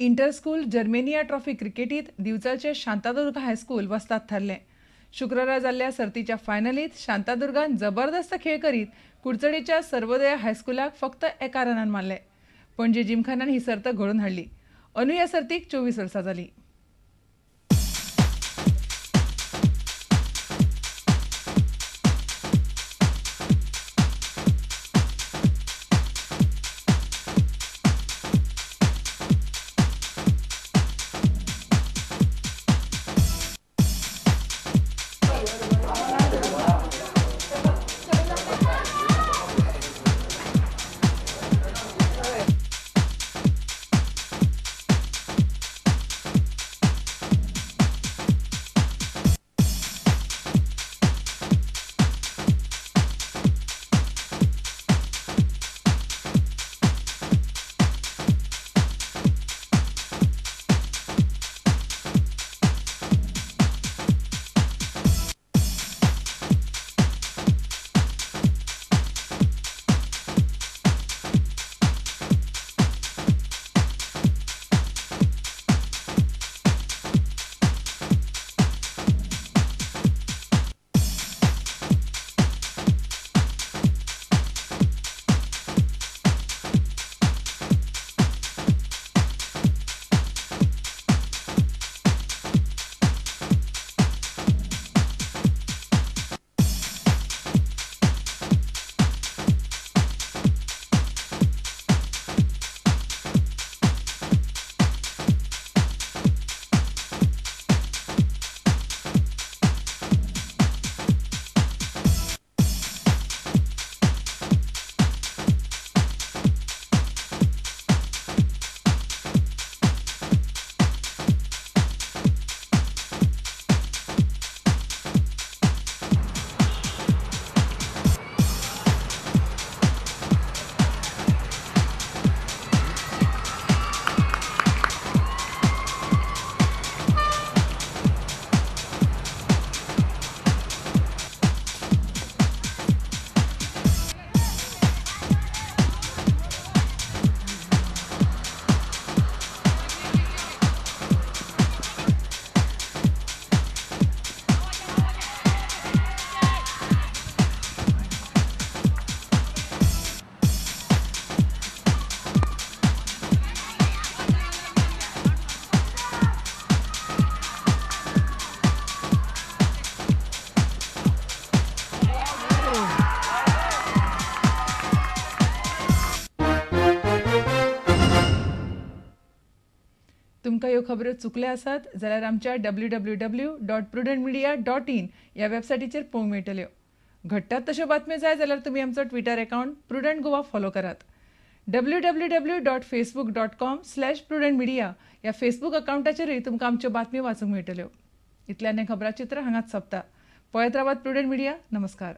Inter school Germania trophy क्रिकेटीत दिवचलचे Shantadurga high school वस्ताद थारले. शुक्रारा जाल्ल्या सर्तीच्या फायनलीत शांतादुर्गान जबरदस्त खेळ करीत कुडचडेच्या सर्वोदय हायस्कूलाक फक्त 1 रनान मारले. पणजे जिमखानान ही सर्त घडोवन हाडली. अंदू ह्या सर्तीक 24 वर्सां जाली. तुमकां ह्यो खबरो चुकल्या आसात जाल्यार आमच्या www.prudentmedia.in ह्या वेबसायटीचेर पळोवंक मेळटल्यो. घडटात तश्यो बातम्यो जाय जाल्यार तुमी आमचो Twitter account prudent Goa follow करात. www.facebook.com/prudentmedia ह्या फेसबूक अकावंटाचेरूय तुमकां आमच्यो बातम्यो वाचूंक मेळटल्यो. इतल्यान हें खबराचित्र हांगाच सोंपता. पळयत रावात प्रुडंट मिडिया. नमस्कार.